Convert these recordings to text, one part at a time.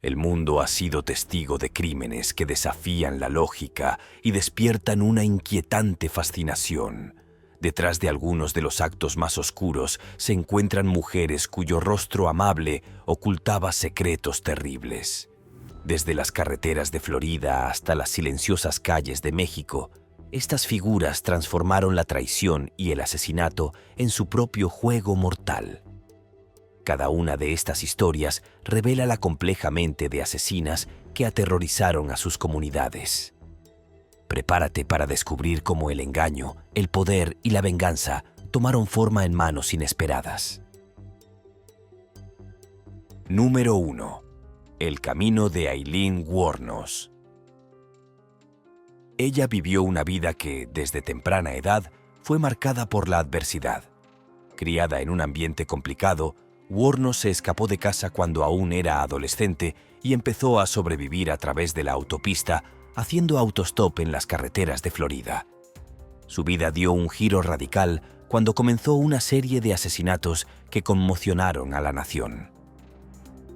El mundo ha sido testigo de crímenes que desafían la lógica y despiertan una inquietante fascinación. Detrás de algunos de los actos más oscuros se encuentran mujeres cuyo rostro amable ocultaba secretos terribles. Desde las carreteras de Florida hasta las silenciosas calles de México, estas figuras transformaron la traición y el asesinato en su propio juego mortal. Cada una de estas historias revela la compleja mente de asesinas que aterrorizaron a sus comunidades. Prepárate para descubrir cómo el engaño, el poder y la venganza tomaron forma en manos inesperadas. Número 1. El camino de Aileen Wuornos. Ella vivió una vida que, desde temprana edad, fue marcada por la adversidad. Criada en un ambiente complicado, Wuornos se escapó de casa cuando aún era adolescente y empezó a sobrevivir a través de la autopista, haciendo autostop en las carreteras de Florida. Su vida dio un giro radical cuando comenzó una serie de asesinatos que conmocionaron a la nación.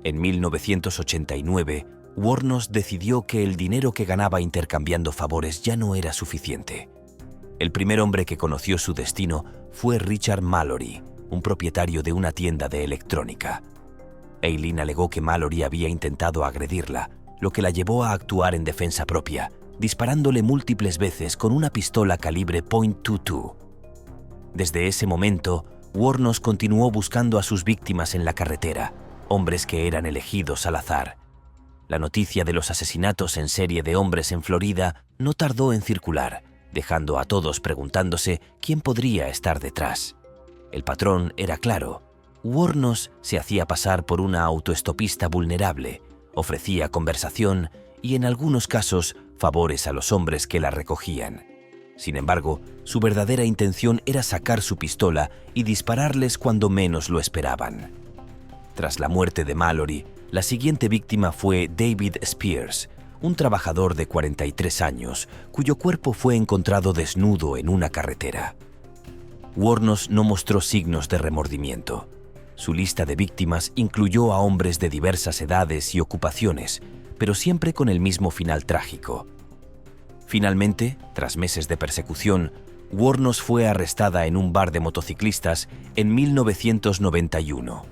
En 1989, Wuornos decidió que el dinero que ganaba intercambiando favores ya no era suficiente. El primer hombre que conoció su destino fue Richard Mallory, un propietario de una tienda de electrónica. Aileen alegó que Mallory había intentado agredirla, lo que la llevó a actuar en defensa propia, disparándole múltiples veces con una pistola calibre .22. Desde ese momento, Wuornos continuó buscando a sus víctimas en la carretera, hombres que eran elegidos al azar. La noticia de los asesinatos en serie de hombres en Florida no tardó en circular, dejando a todos preguntándose quién podría estar detrás. El patrón era claro. Wuornos se hacía pasar por una autoestopista vulnerable, ofrecía conversación y, en algunos casos, favores a los hombres que la recogían. Sin embargo, su verdadera intención era sacar su pistola y dispararles cuando menos lo esperaban. Tras la muerte de Mallory, la siguiente víctima fue David Spears, un trabajador de 43 años, cuyo cuerpo fue encontrado desnudo en una carretera. Wuornos no mostró signos de remordimiento. Su lista de víctimas incluyó a hombres de diversas edades y ocupaciones, pero siempre con el mismo final trágico. Finalmente, tras meses de persecución, Wuornos fue arrestada en un bar de motociclistas en 1991.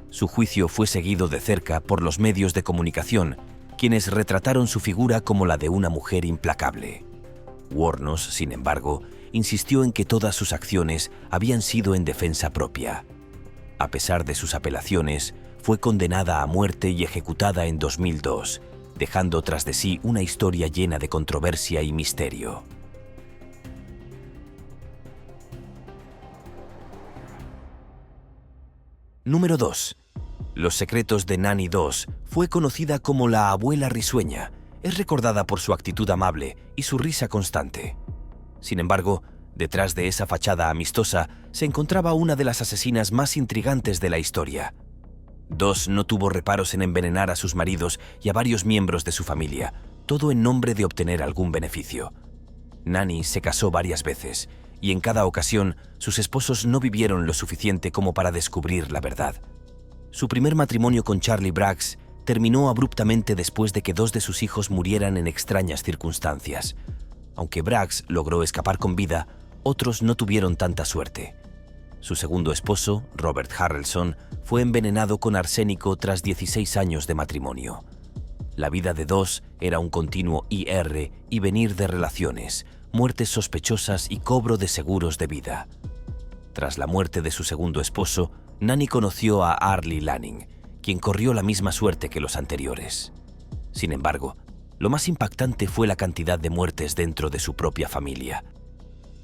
Su juicio fue seguido de cerca por los medios de comunicación, quienes retrataron su figura como la de una mujer implacable. Wuornos, sin embargo, insistió en que todas sus acciones habían sido en defensa propia. A pesar de sus apelaciones, fue condenada a muerte y ejecutada en 2002, dejando tras de sí una historia llena de controversia y misterio. Número 2. Los secretos de Nanny 2 fue conocida como la abuela risueña. Es recordada por su actitud amable y su risa constante. Sin embargo, detrás de esa fachada amistosa se encontraba una de las asesinas más intrigantes de la historia. Dos no tuvo reparos en envenenar a sus maridos y a varios miembros de su familia, todo en nombre de obtener algún beneficio. Nanny se casó varias veces y en cada ocasión sus esposos no vivieron lo suficiente como para descubrir la verdad. Su primer matrimonio con Charlie Braggs terminó abruptamente después de que dos de sus hijos murieran en extrañas circunstancias. Aunque Braggs logró escapar con vida, otros no tuvieron tanta suerte. Su segundo esposo, Robert Harrelson, fue envenenado con arsénico tras 16 años de matrimonio. La vida de dos era un continuo ir y venir de relaciones, muertes sospechosas y cobro de seguros de vida. Tras la muerte de su segundo esposo, Nanny conoció a Arlie Lanning, quien corrió la misma suerte que los anteriores. Sin embargo, lo más impactante fue la cantidad de muertes dentro de su propia familia.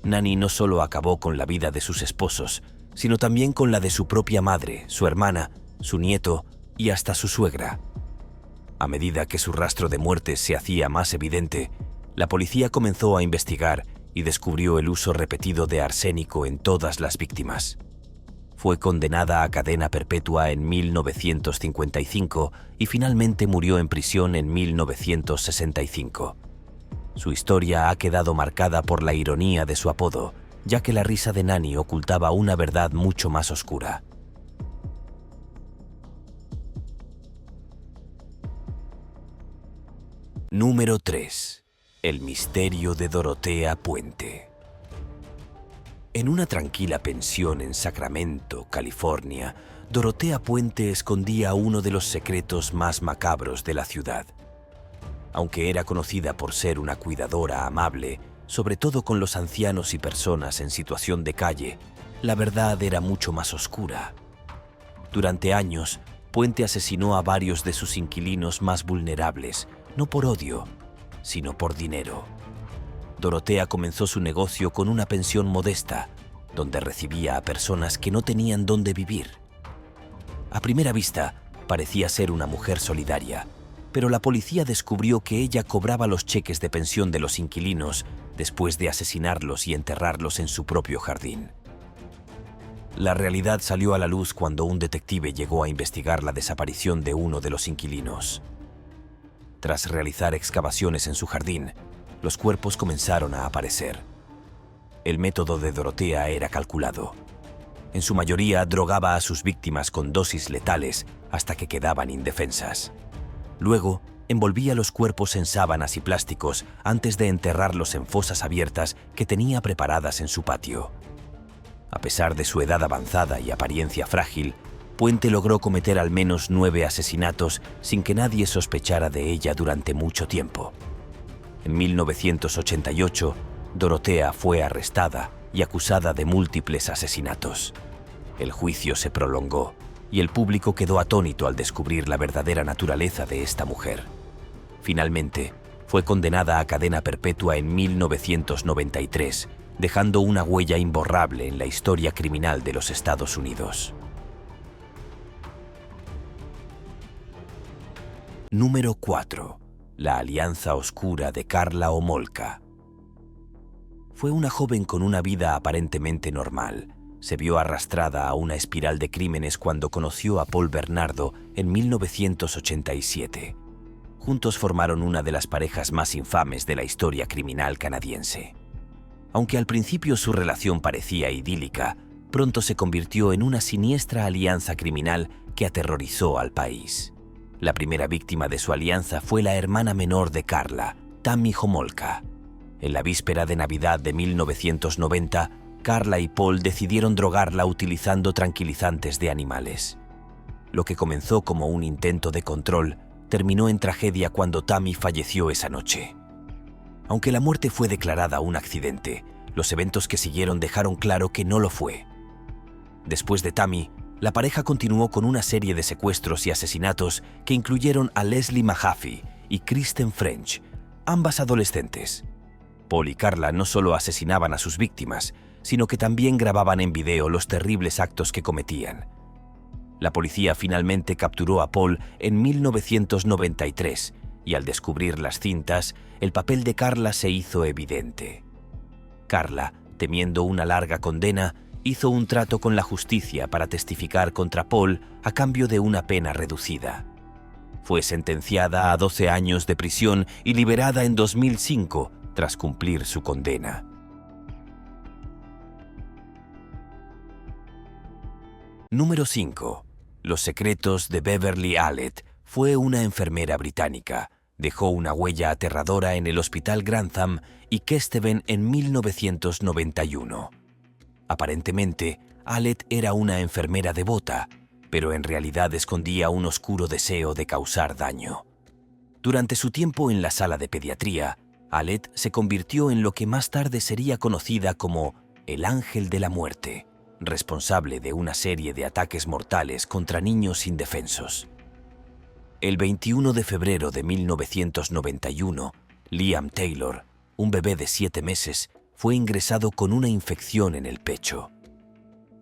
Nanny no solo acabó con la vida de sus esposos, sino también con la de su propia madre, su hermana, su nieto y hasta su suegra. A medida que su rastro de muertes se hacía más evidente, la policía comenzó a investigar y descubrió el uso repetido de arsénico en todas las víctimas. Fue condenada a cadena perpetua en 1955 y finalmente murió en prisión en 1965. Su historia ha quedado marcada por la ironía de su apodo, ya que la risa de Nanny ocultaba una verdad mucho más oscura. Número 3. El misterio de Dorotea Puente. En una tranquila pensión en Sacramento, California, Dorotea Puente escondía uno de los secretos más macabros de la ciudad. Aunque era conocida por ser una cuidadora amable, sobre todo con los ancianos y personas en situación de calle, la verdad era mucho más oscura. Durante años, Puente asesinó a varios de sus inquilinos más vulnerables, no por odio, sino por dinero. Dorotea comenzó su negocio con una pensión modesta, donde recibía a personas que no tenían dónde vivir. A primera vista, parecía ser una mujer solidaria, pero la policía descubrió que ella cobraba los cheques de pensión de los inquilinos después de asesinarlos y enterrarlos en su propio jardín. La realidad salió a la luz cuando un detective llegó a investigar la desaparición de uno de los inquilinos. Tras realizar excavaciones en su jardín, los cuerpos comenzaron a aparecer. El método de Dorotea era calculado. En su mayoría drogaba a sus víctimas con dosis letales hasta que quedaban indefensas. Luego, envolvía los cuerpos en sábanas y plásticos antes de enterrarlos en fosas abiertas que tenía preparadas en su patio. A pesar de su edad avanzada y apariencia frágil, Puente logró cometer al menos 9 asesinatos sin que nadie sospechara de ella durante mucho tiempo. En 1988, Dorotea fue arrestada y acusada de múltiples asesinatos. El juicio se prolongó y el público quedó atónito al descubrir la verdadera naturaleza de esta mujer. Finalmente, fue condenada a cadena perpetua en 1993, dejando una huella imborrable en la historia criminal de los Estados Unidos. Número 4. La alianza oscura de Karla Homolka. Fue una joven con una vida aparentemente normal. Se vio arrastrada a una espiral de crímenes cuando conoció a Paul Bernardo en 1987. Juntos formaron una de las parejas más infames de la historia criminal canadiense. Aunque al principio su relación parecía idílica, pronto se convirtió en una siniestra alianza criminal que aterrorizó al país. La primera víctima de su alianza fue la hermana menor de Karla, Tammy Homolka. En la víspera de Navidad de 1990, Karla y Paul decidieron drogarla utilizando tranquilizantes de animales. Lo que comenzó como un intento de control terminó en tragedia cuando Tammy falleció esa noche. Aunque la muerte fue declarada un accidente, los eventos que siguieron dejaron claro que no lo fue. Después de Tammy, la pareja continuó con una serie de secuestros y asesinatos que incluyeron a Leslie Mahaffey y Kristen French, ambas adolescentes. Paul y Karla no solo asesinaban a sus víctimas, sino que también grababan en video los terribles actos que cometían. La policía finalmente capturó a Paul en 1993 y al descubrir las cintas, el papel de Karla se hizo evidente. Karla, temiendo una larga condena, hizo un trato con la justicia para testificar contra Paul a cambio de una pena reducida. Fue sentenciada a 12 años de prisión y liberada en 2005 tras cumplir su condena. Número 5. Los secretos de Beverly Alett. Fue una enfermera británica. Dejó una huella aterradora en el Hospital Grantham y Kesteven en 1991. Aparentemente, Alett era una enfermera devota, pero en realidad escondía un oscuro deseo de causar daño. Durante su tiempo en la sala de pediatría, Alett se convirtió en lo que más tarde sería conocida como el Ángel de la Muerte, responsable de una serie de ataques mortales contra niños indefensos. El 21 de febrero de 1991, Liam Taylor, un bebé de 7 meses, fue ingresado con una infección en el pecho.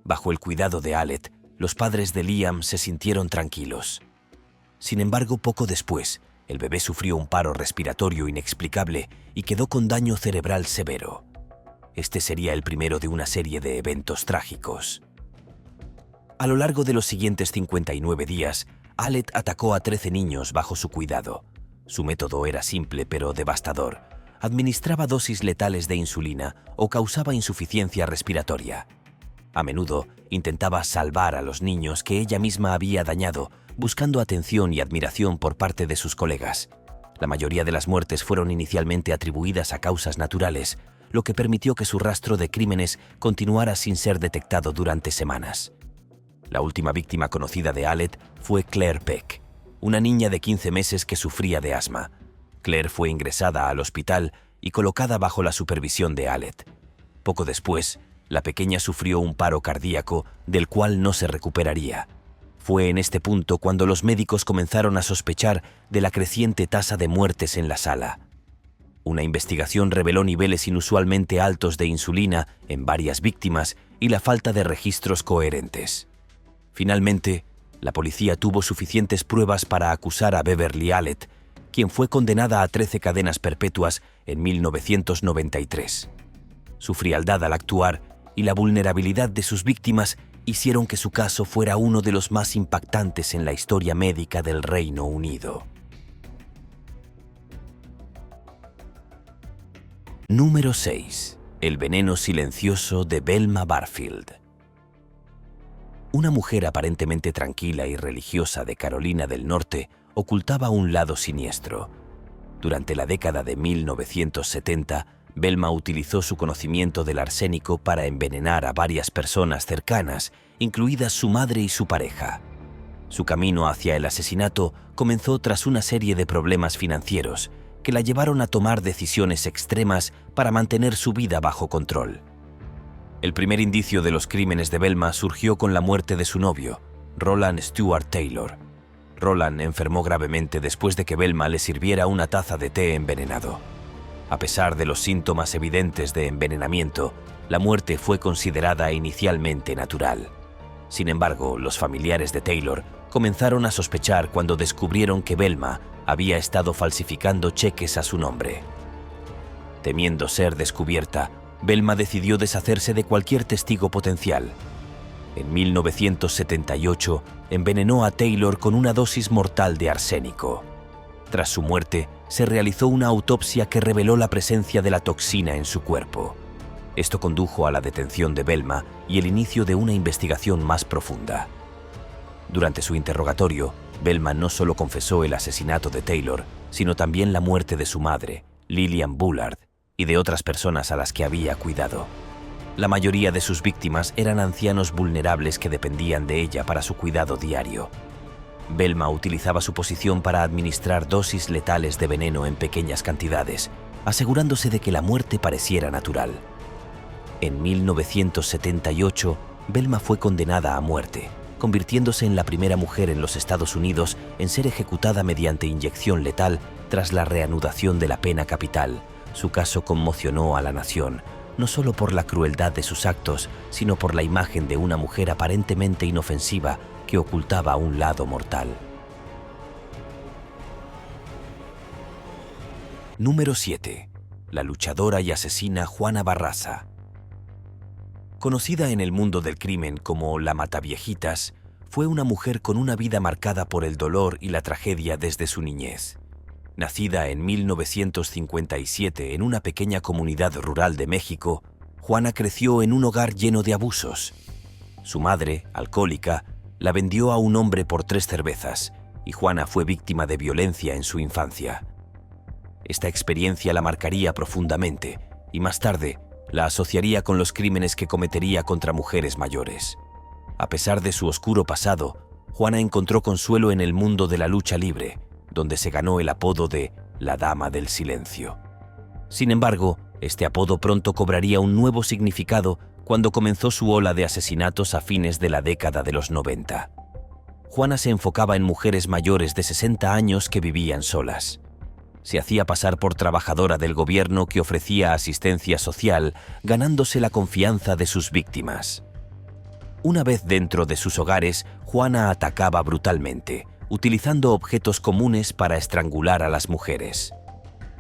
Bajo el cuidado de Alett, los padres de Liam se sintieron tranquilos. Sin embargo, poco después, el bebé sufrió un paro respiratorio inexplicable y quedó con daño cerebral severo. Este sería el primero de una serie de eventos trágicos. A lo largo de los siguientes 59 días, Alett atacó a 13 niños bajo su cuidado. Su método era simple pero devastador. Administraba dosis letales de insulina o causaba insuficiencia respiratoria. A menudo intentaba salvar a los niños que ella misma había dañado, buscando atención y admiración por parte de sus colegas. La mayoría de las muertes fueron inicialmente atribuidas a causas naturales, lo que permitió que su rastro de crímenes continuara sin ser detectado durante semanas. La última víctima conocida de Aled fue Claire Peck, una niña de 15 meses que sufría de asma. Claire fue ingresada al hospital y colocada bajo la supervisión de Aled. Poco después, la pequeña sufrió un paro cardíaco del cual no se recuperaría. Fue en este punto cuando los médicos comenzaron a sospechar de la creciente tasa de muertes en la sala. Una investigación reveló niveles inusualmente altos de insulina en varias víctimas y la falta de registros coherentes. Finalmente, la policía tuvo suficientes pruebas para acusar a Beverly Aled, quien fue condenada a 13 cadenas perpetuas en 1993. Su frialdad al actuar y la vulnerabilidad de sus víctimas hicieron que su caso fuera uno de los más impactantes en la historia médica del Reino Unido. Número 6. El veneno silencioso de Velma Barfield. Una mujer aparentemente tranquila y religiosa de Carolina del Norte ocultaba un lado siniestro. Durante la década de 1970, Velma utilizó su conocimiento del arsénico para envenenar a varias personas cercanas, incluidas su madre y su pareja. Su camino hacia el asesinato comenzó tras una serie de problemas financieros que la llevaron a tomar decisiones extremas para mantener su vida bajo control. El primer indicio de los crímenes de Velma surgió con la muerte de su novio, Roland Stewart Taylor. Roland enfermó gravemente después de que Velma le sirviera una taza de té envenenado. A pesar de los síntomas evidentes de envenenamiento, la muerte fue considerada inicialmente natural. Sin embargo, los familiares de Taylor comenzaron a sospechar cuando descubrieron que Velma había estado falsificando cheques a su nombre. Temiendo ser descubierta, Velma decidió deshacerse de cualquier testigo potencial. En 1978, envenenó a Taylor con una dosis mortal de arsénico. Tras su muerte, se realizó una autopsia que reveló la presencia de la toxina en su cuerpo. Esto condujo a la detención de Velma y el inicio de una investigación más profunda. Durante su interrogatorio, Velma no solo confesó el asesinato de Taylor, sino también la muerte de su madre, Lillian Bullard, y de otras personas a las que había cuidado. La mayoría de sus víctimas eran ancianos vulnerables que dependían de ella para su cuidado diario. Velma utilizaba su posición para administrar dosis letales de veneno en pequeñas cantidades, asegurándose de que la muerte pareciera natural. En 1978, Velma fue condenada a muerte, convirtiéndose en la primera mujer en los Estados Unidos en ser ejecutada mediante inyección letal tras la reanudación de la pena capital. Su caso conmocionó a la nación, no solo por la crueldad de sus actos, sino por la imagen de una mujer aparentemente inofensiva que ocultaba un lado mortal. Número 7. La luchadora y asesina Juana Barraza. Conocida en el mundo del crimen como la Mataviejitas, fue una mujer con una vida marcada por el dolor y la tragedia desde su niñez. Nacida en 1957 en una pequeña comunidad rural de México, Juana creció en un hogar lleno de abusos. Su madre, alcohólica, la vendió a un hombre por 3 cervezas y Juana fue víctima de violencia en su infancia. Esta experiencia la marcaría profundamente y más tarde la asociaría con los crímenes que cometería contra mujeres mayores. A pesar de su oscuro pasado, Juana encontró consuelo en el mundo de la lucha libre, donde se ganó el apodo de la Dama del Silencio. Sin embargo, este apodo pronto cobraría un nuevo significado cuando comenzó su ola de asesinatos a fines de la década de los 90. Juana se enfocaba en mujeres mayores de 60 años que vivían solas. Se hacía pasar por trabajadora del gobierno que ofrecía asistencia social, ganándose la confianza de sus víctimas. Una vez dentro de sus hogares, Juana atacaba brutalmente, utilizando objetos comunes para estrangular a las mujeres.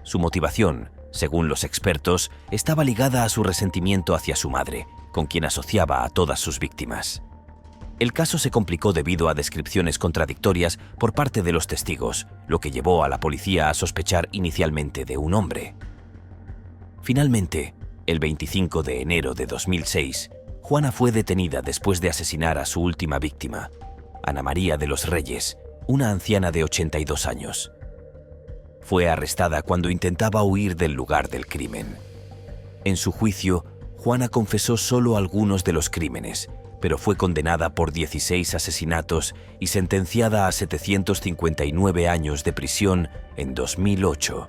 Su motivación, según los expertos, estaba ligada a su resentimiento hacia su madre, con quien asociaba a todas sus víctimas. El caso se complicó debido a descripciones contradictorias por parte de los testigos, lo que llevó a la policía a sospechar inicialmente de un hombre. Finalmente, el 25 de enero de 2006, Juana fue detenida después de asesinar a su última víctima, Ana María de los Reyes, una anciana de 82 años. Fue arrestada cuando intentaba huir del lugar del crimen. En su juicio, Juana confesó solo algunos de los crímenes, pero fue condenada por 16 asesinatos y sentenciada a 759 años de prisión en 2008.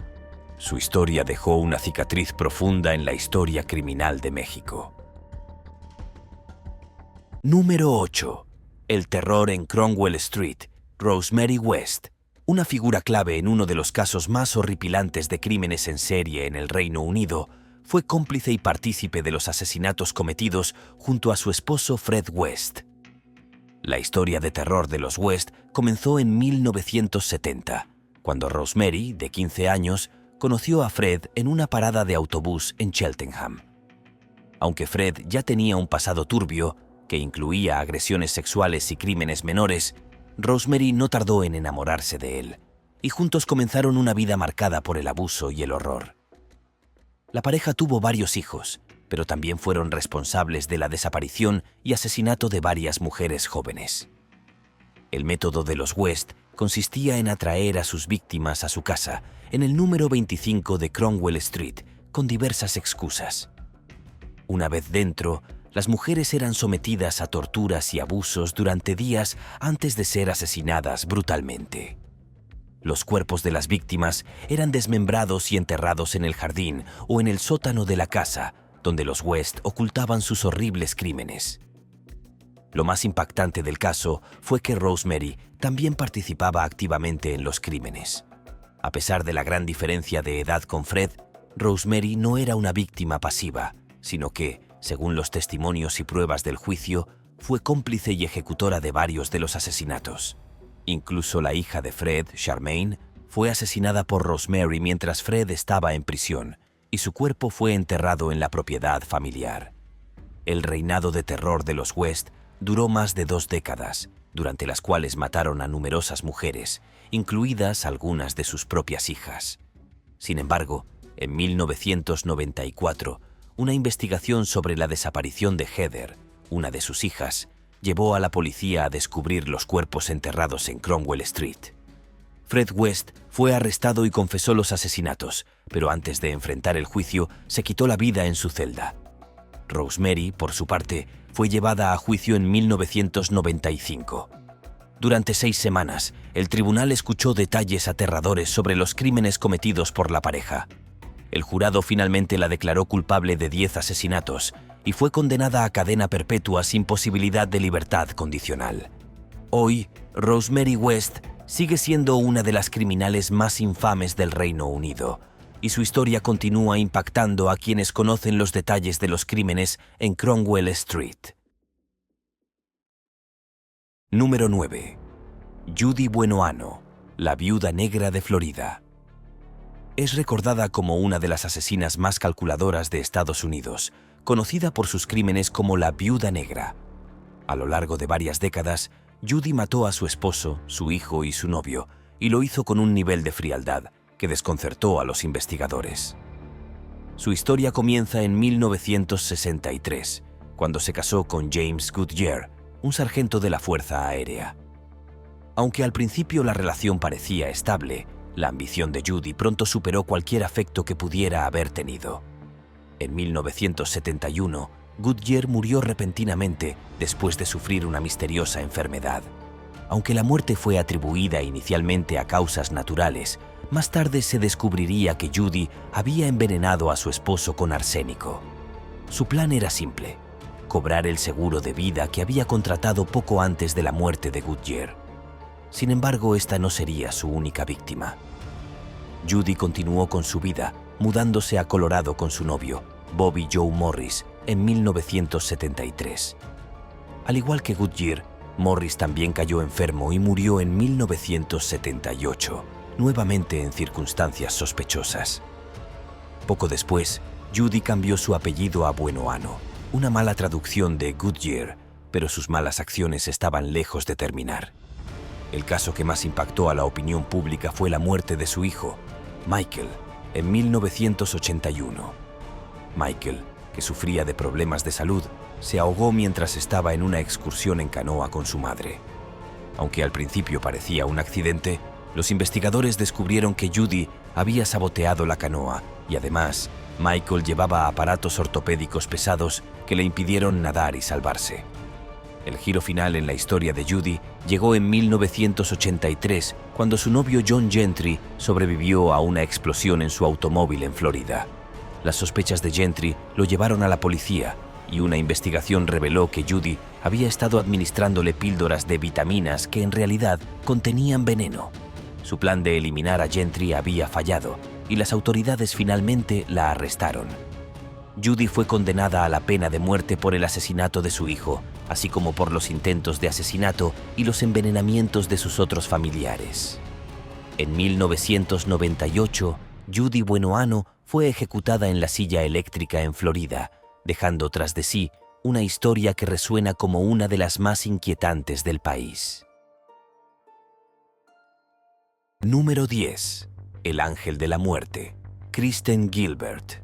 Su historia dejó una cicatriz profunda en la historia criminal de México. Número 8. El terror en Cromwell Street, Rosemary West. Una figura clave en uno de los casos más horripilantes de crímenes en serie en el Reino Unido, fue cómplice y partícipe de los asesinatos cometidos junto a su esposo Fred West. La historia de terror de los West comenzó en 1970, cuando Rosemary, de 15 años, conoció a Fred en una parada de autobús en Cheltenham. Aunque Fred ya tenía un pasado turbio, que incluía agresiones sexuales y crímenes menores, Rosemary no tardó en enamorarse de él, y juntos comenzaron una vida marcada por el abuso y el horror. La pareja tuvo varios hijos, pero también fueron responsables de la desaparición y asesinato de varias mujeres jóvenes. El método de los West consistía en atraer a sus víctimas a su casa, en el número 25 de Cromwell Street, con diversas excusas. Una vez dentro, las mujeres eran sometidas a torturas y abusos durante días antes de ser asesinadas brutalmente. Los cuerpos de las víctimas eran desmembrados y enterrados en el jardín o en el sótano de la casa, donde los West ocultaban sus horribles crímenes. Lo más impactante del caso fue que Rosemary también participaba activamente en los crímenes. A pesar de la gran diferencia de edad con Fred, Rosemary no era una víctima pasiva, sino que, según los testimonios y pruebas del juicio, fue cómplice y ejecutora de varios de los asesinatos. Incluso la hija de Fred, Charmaine, fue asesinada por Rosemary mientras Fred estaba en prisión, y su cuerpo fue enterrado en la propiedad familiar. El reinado de terror de los West duró más de 2 décadas, durante las cuales mataron a numerosas mujeres, incluidas algunas de sus propias hijas. Sin embargo, en 1994, una investigación sobre la desaparición de Heather, una de sus hijas, llevó a la policía a descubrir los cuerpos enterrados en Cromwell Street. Fred West fue arrestado y confesó los asesinatos, pero antes de enfrentar el juicio se quitó la vida en su celda. Rosemary, por su parte, fue llevada a juicio en 1995. Durante 6 semanas, el tribunal escuchó detalles aterradores sobre los crímenes cometidos por la pareja. El jurado finalmente la declaró culpable de 10 asesinatos y fue condenada a cadena perpetua sin posibilidad de libertad condicional. Hoy, Rosemary West sigue siendo una de las criminales más infames del Reino Unido, y su historia continúa impactando a quienes conocen los detalles de los crímenes en Cromwell Street. Número 9. Judy Buenoano, la viuda negra de Florida. Es recordada como una de las asesinas más calculadoras de Estados Unidos, conocida por sus crímenes como la Viuda Negra. A lo largo de varias décadas, Judy mató a su esposo, su hijo y su novio, y lo hizo con un nivel de frialdad que desconcertó a los investigadores. Su historia comienza en 1963, cuando se casó con James Goodyear, un sargento de la Fuerza Aérea. Aunque al principio la relación parecía estable, la ambición de Judy pronto superó cualquier afecto que pudiera haber tenido. En 1971, Goodyear murió repentinamente después de sufrir una misteriosa enfermedad. Aunque la muerte fue atribuida inicialmente a causas naturales, más tarde se descubriría que Judy había envenenado a su esposo con arsénico. Su plan era simple: cobrar el seguro de vida que había contratado poco antes de la muerte de Goodyear. Sin embargo, esta no sería su única víctima. Judy continuó con su vida, mudándose a Colorado con su novio, Bobby Joe Morris, en 1973. Al igual que Goodyear, Morris también cayó enfermo y murió en 1978, nuevamente en circunstancias sospechosas. Poco después, Judy cambió su apellido a Buenoano, una mala traducción de Goodyear, pero sus malas acciones estaban lejos de terminar. El caso que más impactó a la opinión pública fue la muerte de su hijo, Michael, en 1981. Michael, que sufría de problemas de salud, se ahogó mientras estaba en una excursión en canoa con su madre. Aunque al principio parecía un accidente, Los investigadores descubrieron que Judy había saboteado la canoa y además Michael llevaba aparatos ortopédicos pesados que le impidieron nadar y salvarse. El giro final en la historia de Judy llegó en 1983, cuando su novio John Gentry sobrevivió a una explosión en su automóvil en Florida. Las sospechas de Gentry lo llevaron a la policía y una investigación reveló que Judy había estado administrándole píldoras de vitaminas que en realidad contenían veneno. Su plan de eliminar a Gentry había fallado y las autoridades finalmente la arrestaron. Judy fue condenada a la pena de muerte por el asesinato de su hijo, así como por los intentos de asesinato y los envenenamientos de sus otros familiares. En 1998, Judy Buenoano fue ejecutada en la silla eléctrica en Florida, dejando tras de sí una historia que resuena como una de las más inquietantes del país. Número 10. El ángel de la muerte, Kristen Gilbert.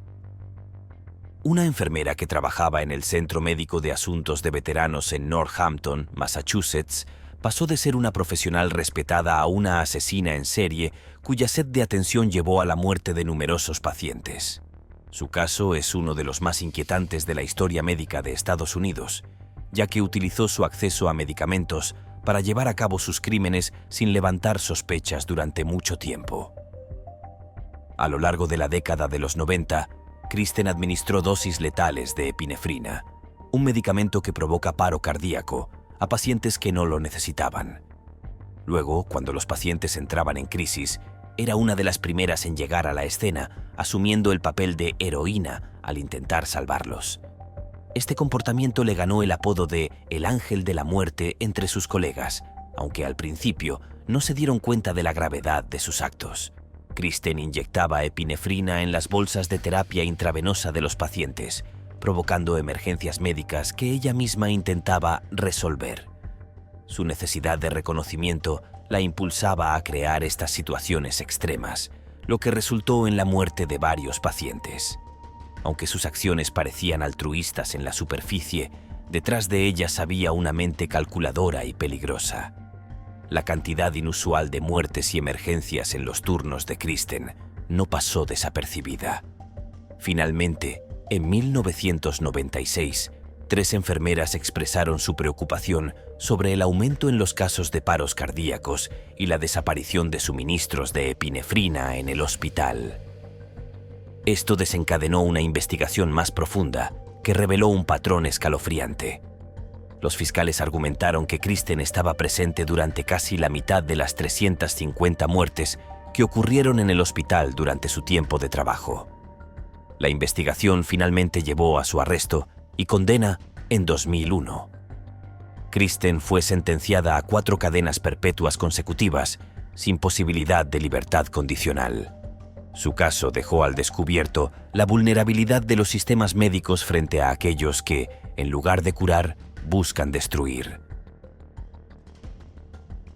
Una enfermera que trabajaba en el Centro Médico de Asuntos de Veteranos en Northampton, Massachusetts, pasó de ser una profesional respetada a una asesina en serie cuya sed de atención llevó a la muerte de numerosos pacientes. Su caso es uno de los más inquietantes de la historia médica de Estados Unidos, ya que utilizó su acceso a medicamentos para llevar a cabo sus crímenes sin levantar sospechas durante mucho tiempo. A lo largo de la década de los 90, Kristen administró dosis letales de epinefrina, un medicamento que provoca paro cardíaco, a pacientes que no lo necesitaban. Luego, cuando los pacientes entraban en crisis, era una de las primeras en llegar a la escena, asumiendo el papel de heroína al intentar salvarlos. Este comportamiento le ganó el apodo de «el ángel de la muerte» entre sus colegas, aunque al principio no se dieron cuenta de la gravedad de sus actos. Kristen inyectaba epinefrina en las bolsas de terapia intravenosa de los pacientes, provocando emergencias médicas que ella misma intentaba resolver. Su necesidad de reconocimiento la impulsaba a crear estas situaciones extremas, lo que resultó en la muerte de varios pacientes. Aunque sus acciones parecían altruistas en la superficie, detrás de ellas había una mente calculadora y peligrosa. La cantidad inusual de muertes y emergencias en los turnos de Kristen no pasó desapercibida. Finalmente, en 1996, 3 enfermeras expresaron su preocupación sobre el aumento en los casos de paros cardíacos y la desaparición de suministros de epinefrina en el hospital. Esto desencadenó una investigación más profunda que reveló un patrón escalofriante. Los fiscales argumentaron que Kristen estaba presente durante casi la mitad de las 350 muertes que ocurrieron en el hospital durante su tiempo de trabajo. La investigación finalmente llevó a su arresto y condena en 2001. Kristen fue sentenciada a 4 cadenas perpetuas consecutivas, sin posibilidad de libertad condicional. Su caso dejó al descubierto la vulnerabilidad de los sistemas médicos frente a aquellos que, en lugar de curar, buscan destruir.